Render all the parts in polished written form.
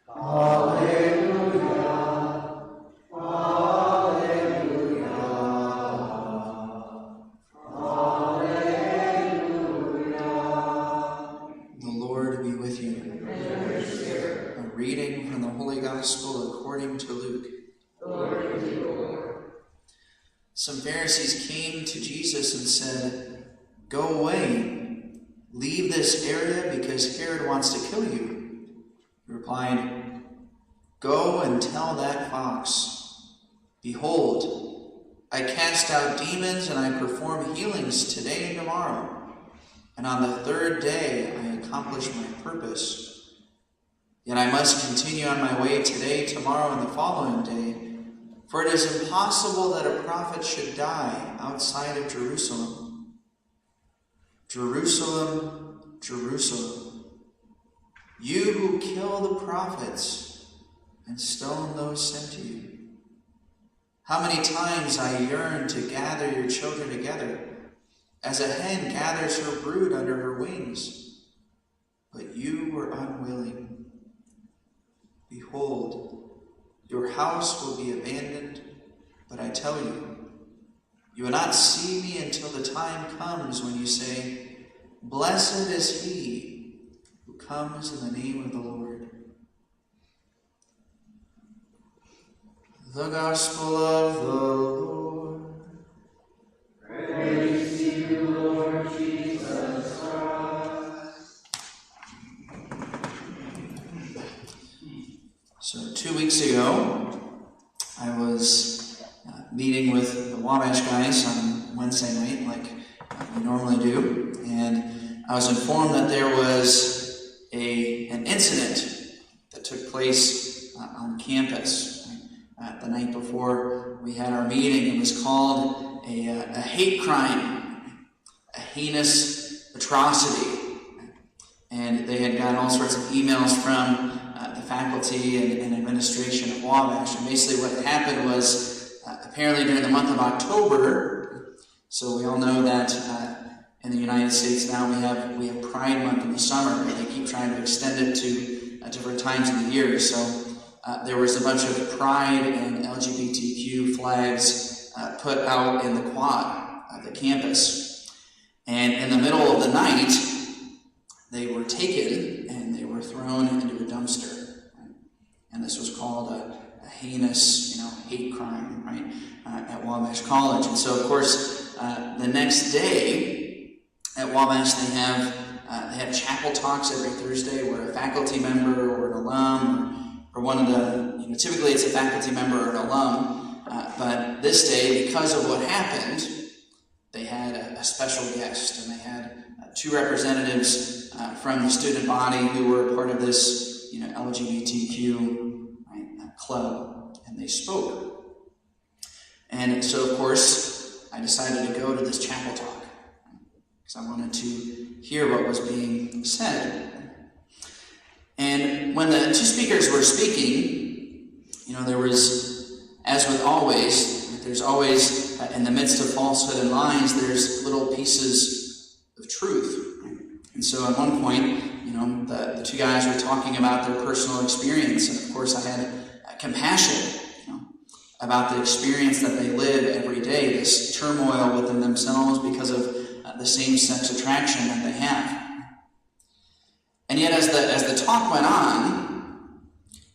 Alleluia, alleluia, alleluia. The Lord be with you. And with your spirit. A reading from the Holy Gospel according to Luke. Glory to you, Lord. Some Pharisees came to Jesus and said, "Go away, leave this area because Herod wants to kill you." He replied, "Go and tell that fox, 'Behold, I cast out demons and I perform healings today and tomorrow, and on the third day I accomplish my purpose. Yet I must continue on my way today, tomorrow, and the following day, for it is impossible that a prophet should die outside of Jerusalem. Jerusalem, Jerusalem, you who kill the prophets and stone those sent to you. How many times I yearned to gather your children together, as a hen gathers her brood under her wings, but you were unwilling. Behold, your house will be abandoned, but I tell you, you will not see me until the time comes when you say, 'Blessed is he who comes in the name of the Lord.'" The Gospel of the Lord. Praise to you, Lord Jesus Christ. So 2 weeks ago, I was meeting with the Wabash guys on Wednesday night, like we normally do, and I was informed that there was an incident that took place on campus the night before we had our meeting. It was called a hate crime, a heinous atrocity, and they had gotten all sorts of emails from the faculty and administration of Wabash. And basically what happened was, apparently during the month of October, so we all know that in the United States now we have Pride Month in the summer, but they keep trying to extend it to different times of the year. So there was a bunch of Pride and LGBTQ flags put out in the quad of the campus. And in the middle of the night, they were taken and they were thrown into a dumpster. Right? And this was called a heinous, hate crime, right, at Wabash College. And so, of course, the next day at Wabash, they have chapel talks every Thursday where a faculty member or an alum or one of the, typically it's a faculty member or an alum, but this day, because of what happened, they had a special guest, and they had two representatives from the student body who were part of this, LGBTQ club, and they spoke. And so, of course, I decided to go to this chapel talk because I wanted to hear what was being said. And when the two speakers were speaking, there was, as with always, there's always, in the midst of falsehood and lies, there's little pieces of truth. And so at one point, the two guys were talking about their personal experience, and of course I had compassion, about the experience that they live every day, this turmoil within themselves because of the same-sex attraction that they have. And yet, as the talk went on,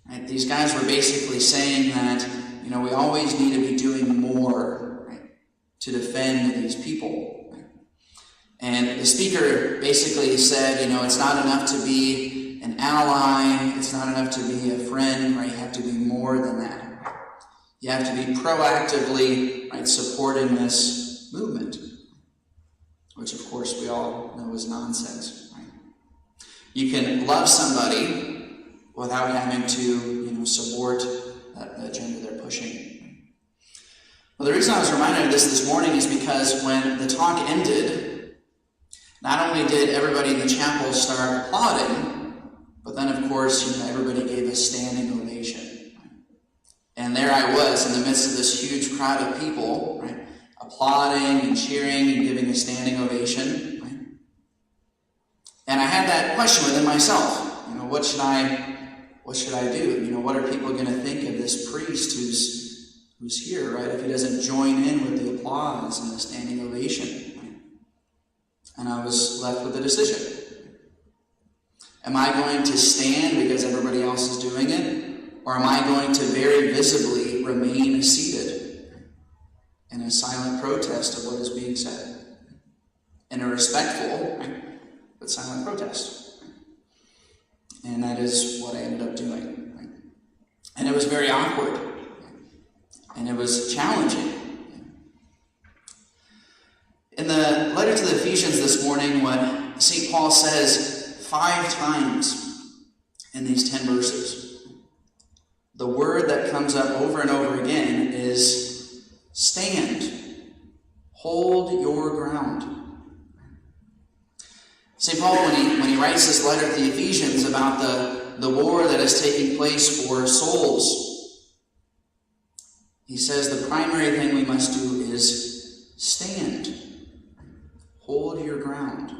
right, these guys were basically saying that, we always need to be doing more, right, to defend these people. Right? And the speaker basically said, it's not enough to be an ally, it's not enough to be a friend, right? You have to be more than that. You have to be proactively, right, supporting this movement, which of course we all know is nonsense. Right? You can love somebody without having to, support the agenda they're pushing. Well, the reason I was reminded of this morning is because when the talk ended, not only did everybody in the chapel start applauding, but then of course, everybody gave a standing ovation. And there I was in the midst of this huge crowd of people, right, applauding and cheering and giving a standing ovation. Right? And I had that question within myself, what should I what should I do? What are people going to think of this priest who's here, right? If he doesn't join in with the applause and the standing ovation. Right? And I was left with a decision. Am I going to stand because everybody else is doing it? Or am I going to very visibly remain seated in a silent protest of what is being said? In a respectful, right, but silent protest. And that is what I ended up doing. Right? And it was very awkward. And it was challenging. In the letter to the Ephesians this morning, what St. Paul says 5 times in these 10 verses, the word that comes up over and over again is stand. Hold your ground. St. Paul, when he writes this letter to the Ephesians about the war that is taking place for souls, he says the primary thing we must do is stand. Hold your ground.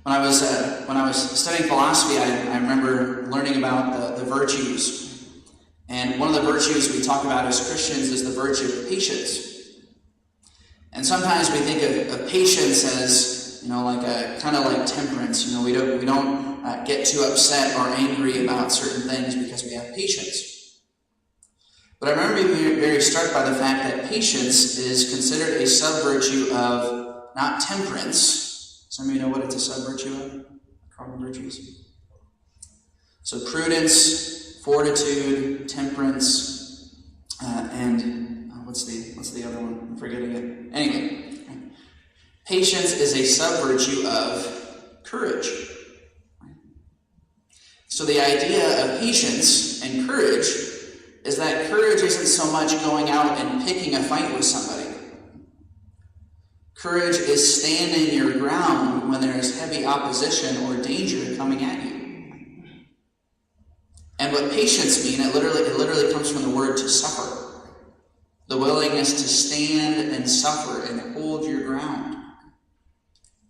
When I was studying philosophy, I remember learning about the virtues. And one of the virtues we talk about as Christians is the virtue of patience. And sometimes we think of patience as, like a kind of like temperance. We don't get too upset or angry about certain things because we have patience. But I remember being very struck by the fact that patience is considered a sub-virtue of not temperance. Some of you know what it's a sub-virtue of? Cardinal virtues. So prudence, fortitude, temperance, and what's the other one? I'm forgetting it. Anyway, patience is a sub-virtue of courage. So the idea of patience and courage is that courage isn't so much going out and picking a fight with somebody. Courage is standing your ground when there is heavy opposition or danger coming at you. And what patience means, it literally comes from the word to suffer. The willingness to stand and suffer and hold your ground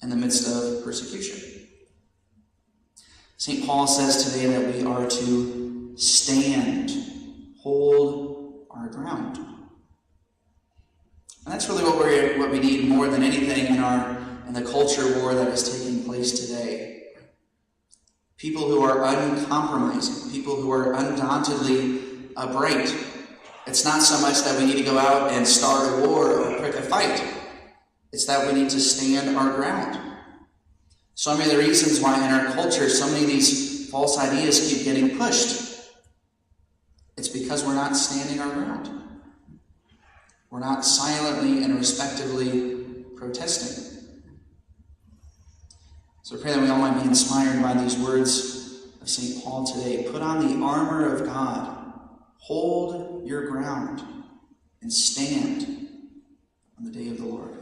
in the midst of persecution. St. Paul says today that we are to stand, hold our ground. And that's really what we need more than anything in the culture war that is taking place today. People who are uncompromising, people who are undauntedly upright. It's not so much that we need to go out and start a war or pick a fight. It's that we need to stand our ground. So many of the reasons why in our culture so many of these false ideas keep getting pushed. It's because we're not standing our ground. We're not silently and respectively protesting. So I pray that we all might be inspired by these words of St. Paul today. Put on the armor of God. Hold your ground and stand on the day of the Lord.